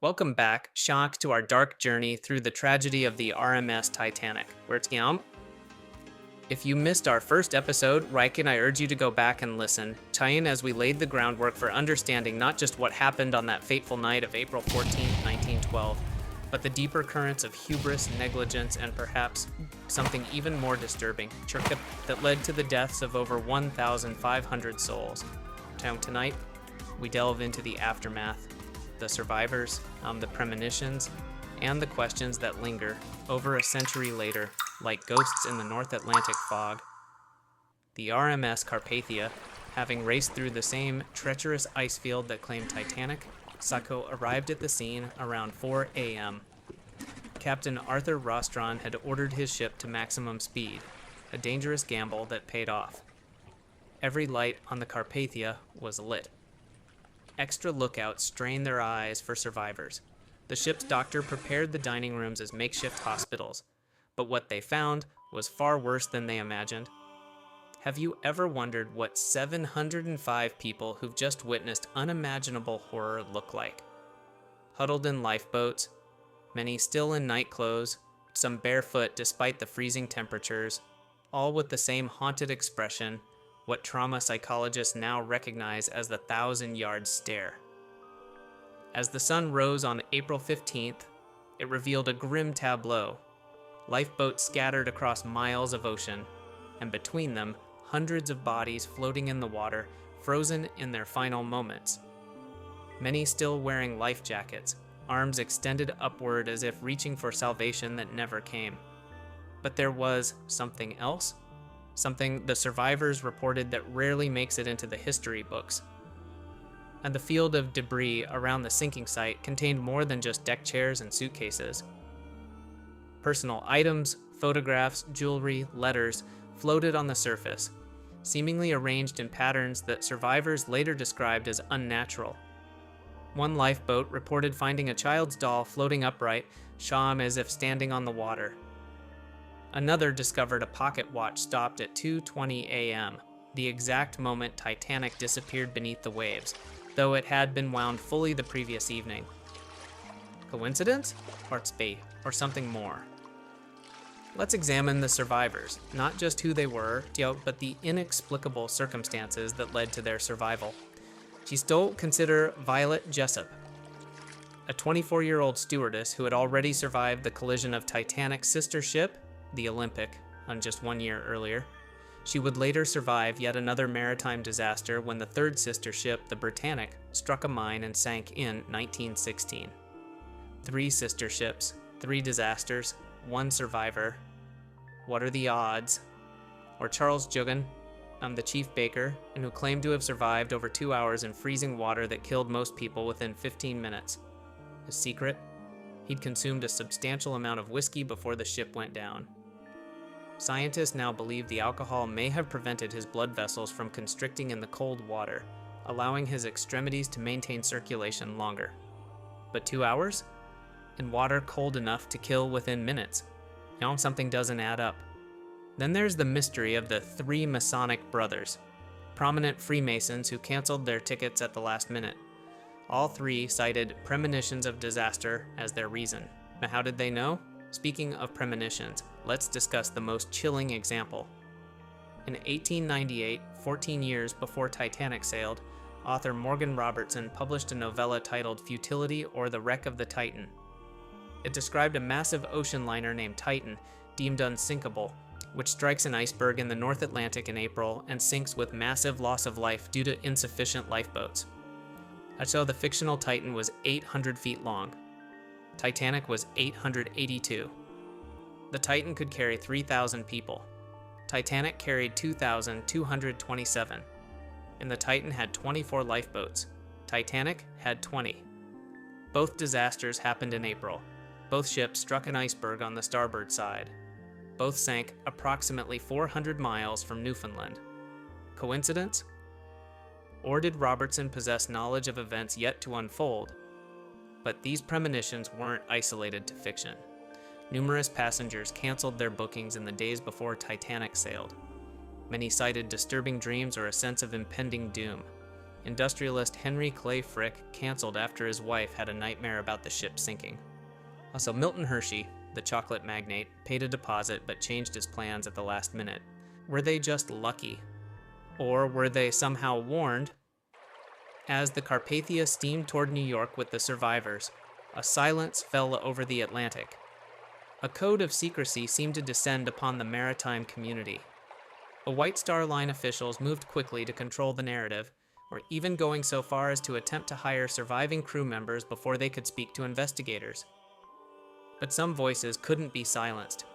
Welcome back, Shock, to our dark journey through the tragedy of the RMS Titanic. If you missed our first episode, Reich and I urge you to go back and listen, tie in as we laid the groundwork for understanding not just what happened on that fateful night of April 14th, 1912, but the deeper currents of hubris, negligence, and perhaps something even more disturbing, that led to the deaths of over 1,500 souls. Tonight, we delve into the aftermath, the survivors, the premonitions, and the questions that linger over a century later, like ghosts in the North Atlantic fog. The RMS Carpathia, having raced through the same treacherous ice field that claimed Titanic, Sacco arrived at the scene around 4 a.m. Captain Arthur Rostron had ordered his ship to maximum speed, a dangerous gamble that paid off. Every light on the Carpathia was lit. Extra lookouts strained their eyes for survivors. The ship's doctor prepared the dining rooms as makeshift hospitals, but what they found was far worse than they imagined. Have you ever wondered what 705 people who've just witnessed unimaginable horror look like? Huddled in lifeboats, many still in night clothes, some barefoot despite the freezing temperatures, all with the same haunted expression, what trauma psychologists now recognize as the 1,000-yard stare. As the sun rose on April 15th, it revealed a grim tableau. Lifeboats scattered across miles of ocean, and between them, hundreds of bodies floating in the water, frozen in their final moments. Many still wearing life jackets, arms extended upward as if reaching for salvation that never came. But there was something else. Something the survivors reported that rarely makes it into the history books. And the field of debris around the sinking site contained more than just deck chairs and suitcases. Personal items, photographs, jewelry, letters floated on the surface, seemingly arranged in patterns that survivors later described as unnatural. One lifeboat reported finding a child's doll floating upright, sham as if standing on the water. Another discovered a pocket watch stopped at 2:20 a.m., the exact moment Titanic disappeared beneath the waves, though it had been wound fully the previous evening. Coincidence? Or something more? Let's examine the survivors, not just who they were, but the inexplicable circumstances that led to their survival. Consider Violet Jessup, a 24-year-old stewardess who had already survived the collision of Titanic's sister ship, the Olympic, on just 1 year earlier. She would later survive yet another maritime disaster when the third sister ship, the Britannic, struck a mine and sank in 1916. 3 sister ships, 3 disasters, 1 survivor. What are the odds? Or Charles Jugan, the chief baker, and who claimed to have survived over 2 hours in freezing water that killed most people within 15 minutes. His secret? He'd consumed a substantial amount of whiskey before the ship went down. Scientists now believe the alcohol may have prevented his blood vessels from constricting in the cold water, allowing his extremities to maintain circulation longer. But 2 hours? In water cold enough to kill within minutes. Something doesn't add up. Then there's the mystery of the 3 Masonic brothers, prominent Freemasons who canceled their tickets at the last minute. All 3 cited premonitions of disaster as their reason. Now, how did they know? Speaking of premonitions, let's discuss the most chilling example. In 1898, 14 years before Titanic sailed, author Morgan Robertson published a novella titled Futility or the Wreck of the Titan. It described a massive ocean liner named Titan, deemed unsinkable, which strikes an iceberg in the North Atlantic in April and sinks with massive loss of life due to insufficient lifeboats. The fictional Titan was 800 feet long. Titanic was 882. The Titan could carry 3,000 people. Titanic carried 2,227. And the Titan had 24 lifeboats. Titanic had 20. Both disasters happened in April. Both ships struck an iceberg on the starboard side. Both sank approximately 400 miles from Newfoundland. Coincidence? Or did Robertson possess knowledge of events yet to unfold? But these premonitions weren't isolated to fiction. Numerous passengers canceled their bookings in the days before Titanic sailed. Many cited disturbing dreams or a sense of impending doom. industrialist Henry Clay Frick canceled after his wife had a nightmare about the ship sinking. Also, Milton Hershey, the chocolate magnate, paid a deposit but changed his plans at the last minute. Were they just lucky? Or were they somehow warned? As the Carpathia steamed toward New York with the survivors, a silence fell over the Atlantic. A code of secrecy seemed to descend upon the maritime community. The White Star Line officials moved quickly to control the narrative, or even going so far as to attempt to hire surviving crew members before they could speak to investigators. But some voices couldn't be silenced.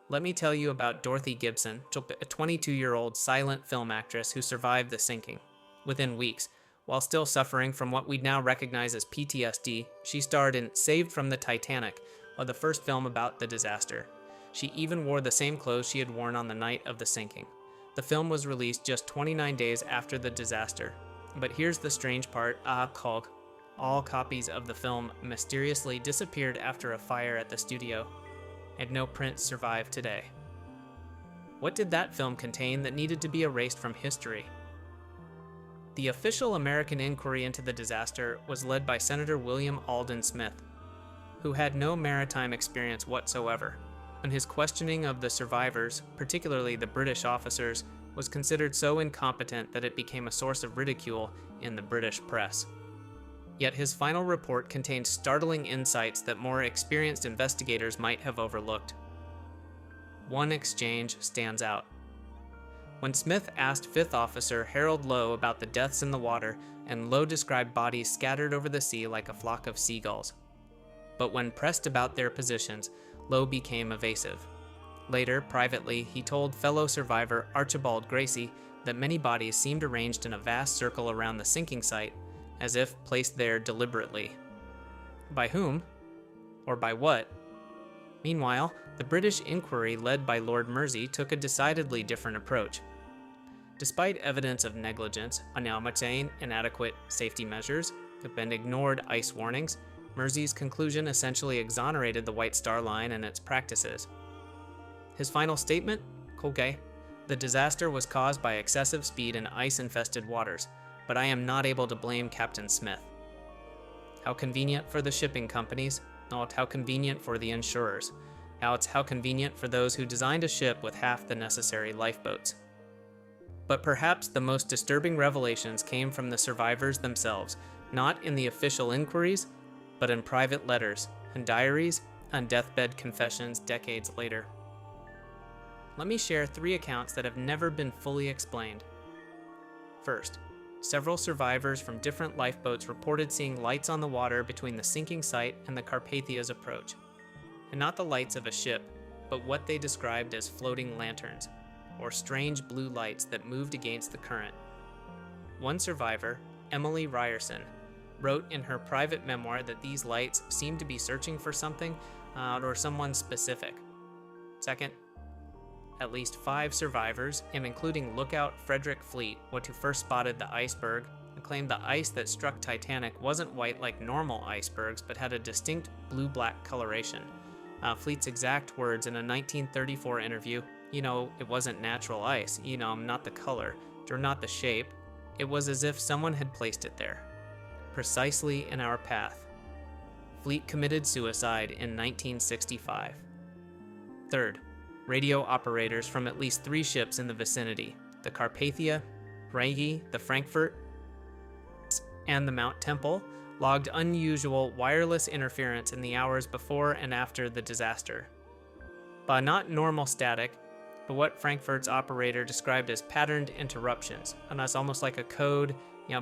Let me tell you about Dorothy Gibson, a 22-year-old silent film actress who survived the sinking. Within weeks, while still suffering from what we'd now recognize as PTSD, she starred in Saved from the Titanic, the first film about the disaster. She even wore the same clothes she had worn on the night of the sinking. The film was released just 29 days after the disaster. But here's the strange part, all copies of the film mysteriously disappeared after a fire at the studio, and no prints survive today. What did that film contain that needed to be erased from history? The official American inquiry into the disaster was led by Senator William Alden Smith, who had no maritime experience whatsoever, and his questioning of the survivors, particularly the British officers, was considered so incompetent that it became a source of ridicule in the British press. Yet his final report contained startling insights that more experienced investigators might have overlooked. One exchange stands out. When Smith asked Fifth Officer Harold Lowe about the deaths in the water, and Lowe described bodies scattered over the sea like a flock of seagulls. But when pressed about their positions, Lowe became evasive. Later, privately, he told fellow survivor Archibald Gracie that many bodies seemed arranged in a vast circle around the sinking site, as if placed there deliberately. By whom? Or by what? Meanwhile, the British inquiry led by Lord Mersey took a decidedly different approach. Despite evidence of negligence, inadequate safety measures, and ignored ice warnings, Mersey's conclusion essentially exonerated the White Star Line and its practices. His final statement? The disaster was caused by excessive speed in ice-infested waters, but I am not able to blame Captain Smith. How convenient for the shipping companies, not how convenient for the insurers. How convenient for those who designed a ship with half the necessary lifeboats. But perhaps the most disturbing revelations came from the survivors themselves, not in the official inquiries, but in private letters and diaries and deathbed confessions decades later. Let me share 3 accounts that have never been fully explained. First, several survivors from different lifeboats reported seeing lights on the water between the sinking site and the Carpathia's approach. And not the lights of a ship, but what they described as floating lanterns, or strange blue lights that moved against the current. One survivor, Emily Ryerson, wrote in her private memoir that these lights seemed to be searching for something or someone specific. Second, at least 5 survivors, and including lookout Frederick Fleet, who first spotted the iceberg, claimed the ice that struck Titanic wasn't white like normal icebergs, but had a distinct blue-black coloration. Fleet's exact words in a 1934 interview, it wasn't natural ice, not the color, or not the shape. It was as if someone had placed it there, precisely in our path. Fleet committed suicide in 1965. Third, radio operators from at least 3 ships in the vicinity, the Carpathia, Rigi, the Frankfurt, and the Mount Temple, logged unusual wireless interference in the hours before and after the disaster. But not normal static, but what Frankfurt's operator described as patterned interruptions, and that's almost like a code,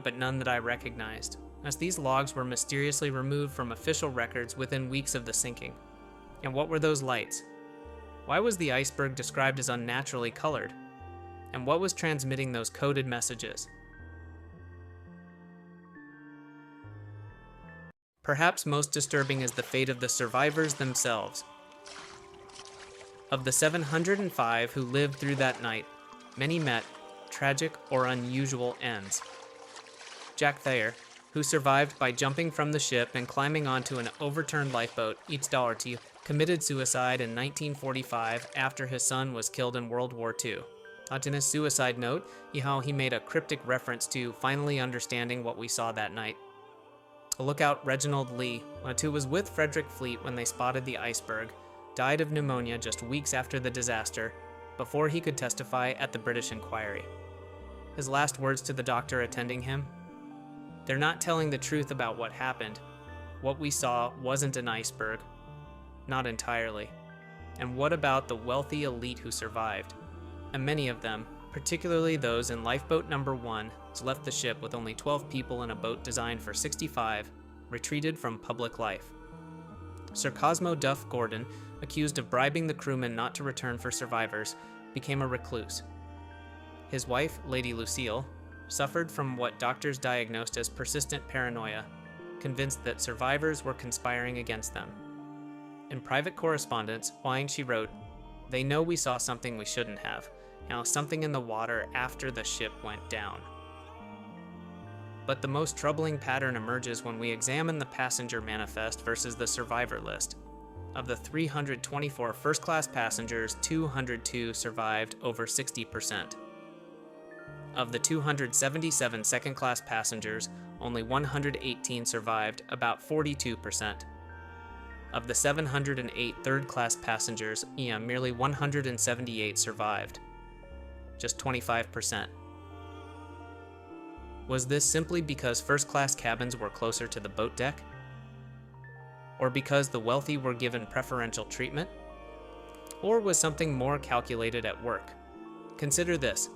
but none that I recognized, as these logs were mysteriously removed from official records within weeks of the sinking. And what were those lights? Why was the iceberg described as unnaturally colored? And what was transmitting those coded messages? Perhaps most disturbing is the fate of the survivors themselves. Of the 705 who lived through that night, many met tragic or unusual ends. Jack Thayer, who survived by jumping from the ship and climbing onto an overturned lifeboat, committed suicide in 1945 after his son was killed in World War II. In his suicide note, he made a cryptic reference to finally understanding what we saw that night. A lookout, Reginald Lee, who was with Frederick Fleet when they spotted the iceberg, died of pneumonia just weeks after the disaster, before he could testify at the British inquiry. His last words to the doctor attending him: "They're not telling the truth about what happened. What we saw wasn't an iceberg. Not entirely. And what about the wealthy elite who survived? And many of them, particularly those in lifeboat number 1, left the ship with only 12 people in a boat designed for 65, retreated from public life." Sir Cosmo Duff Gordon, accused of bribing the crewmen not to return for survivors, became a recluse. His wife, Lady Lucille, suffered from what doctors diagnosed as persistent paranoia, convinced that survivors were conspiring against them. In private correspondence, she wrote, "They know we saw something we shouldn't have. Now, something in the water after the ship went down." But the most troubling pattern emerges when we examine the passenger manifest versus the survivor list. Of the 324 first-class passengers, 202 survived, over 60%. Of the 277 second-class passengers, only 118 survived, about 42%. Of the 708 third-class passengers, merely 178 survived, just 25%. Was this simply because first-class cabins were closer to the boat deck? Or because the wealthy were given preferential treatment? Or was something more calculated at work? Consider this.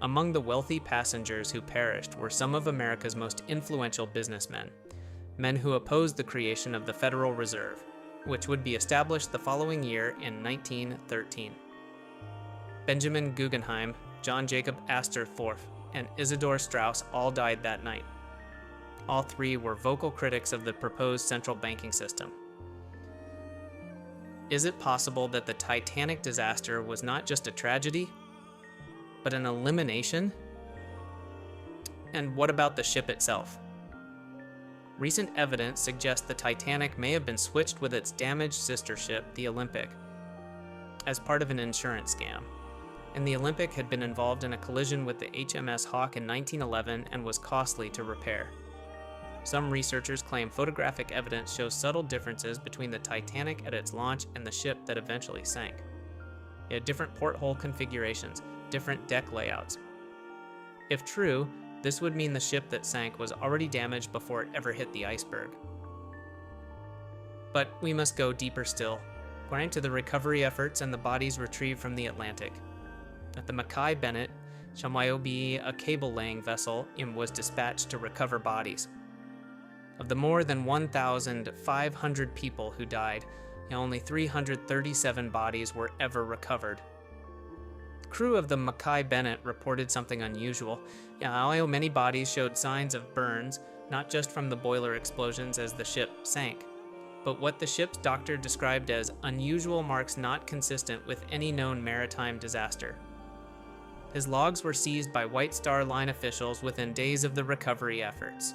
Among the wealthy passengers who perished were some of America's most influential businessmen, men who opposed the creation of the Federal Reserve, which would be established the following year in 1913. Benjamin Guggenheim, John Jacob Astor Thorpe, and Isidor Straus all died that night. All three were vocal critics of the proposed central banking system. Is it possible that the Titanic disaster was not just a tragedy, but an elimination? And what about the ship itself? Recent evidence suggests the Titanic may have been switched with its damaged sister ship, the Olympic, as part of an insurance scam. And the Olympic had been involved in a collision with the HMS Hawk in 1911 and was costly to repair. Some researchers claim photographic evidence shows subtle differences between the Titanic at its launch and the ship that eventually sank. It had different porthole configurations, different deck layouts. If true, this would mean the ship that sank was already damaged before it ever hit the iceberg. But we must go deeper still, according to the recovery efforts and the bodies retrieved from the Atlantic. At the Mackay Bennett, Shamwayobi, a cable-laying vessel, was dispatched to recover bodies. Of the more than 1,500 people who died, only 337 bodies were ever recovered. The crew of the Mackay Bennett reported something unusual. Many bodies showed signs of burns, not just from the boiler explosions as the ship sank, but what the ship's doctor described as unusual marks not consistent with any known maritime disaster. His logs were seized by White Star Line officials within days of the recovery efforts.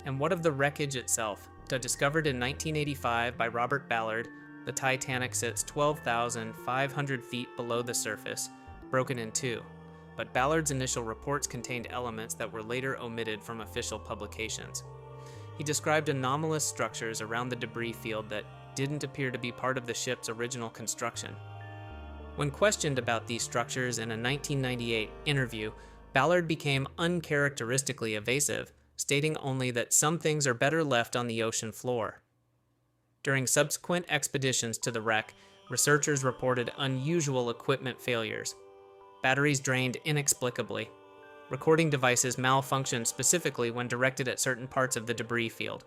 And what of the wreckage itself? Discovered in 1985 by Robert Ballard, the Titanic sits 12,500 feet below the surface, broken in two, but Ballard's initial reports contained elements that were later omitted from official publications. He described anomalous structures around the debris field that didn't appear to be part of the ship's original construction. When questioned about these structures in a 1998 interview, Ballard became uncharacteristically evasive, stating only that some things are better left on the ocean floor. During subsequent expeditions to the wreck, researchers reported unusual equipment failures. Batteries drained inexplicably. Recording devices malfunctioned specifically when directed at certain parts of the debris field.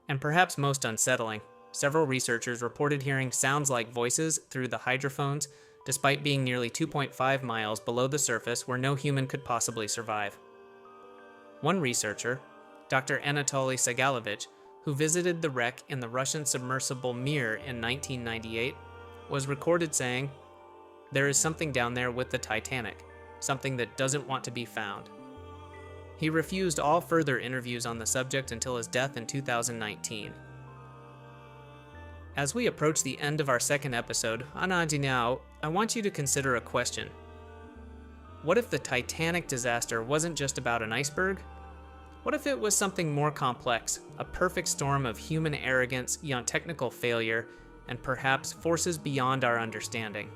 And perhaps most unsettling, several researchers reported hearing sounds like voices through the hydrophones, despite being nearly 2.5 miles below the surface where no human could possibly survive. One researcher, Dr. Anatoly Segalovich, who visited the wreck in the Russian submersible Mir in 1998, was recorded saying, "There is something down there with the Titanic, something that doesn't want to be found." He refused all further interviews on the subject until his death in 2019. As we approach the end of our second episode, I want you to consider a question. What if the Titanic disaster wasn't just about an iceberg? What if it was something more complex, a perfect storm of human arrogance, technical failure, and perhaps forces beyond our understanding?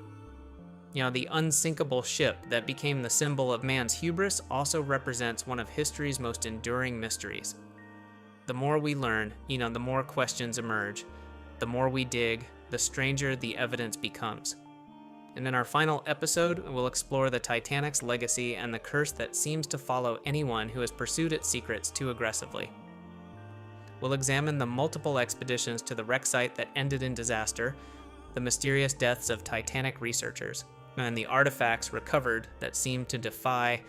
The unsinkable ship that became the symbol of man's hubris also represents one of history's most enduring mysteries. The more we learn, the more questions emerge. The more we dig, the stranger the evidence becomes. And in our final episode, we'll explore the Titanic's legacy and the curse that seems to follow anyone who has pursued its secrets too aggressively. We'll examine the multiple expeditions to the wreck site that ended in disaster, the mysterious deaths of Titanic researchers, and the artifacts recovered that seem to defy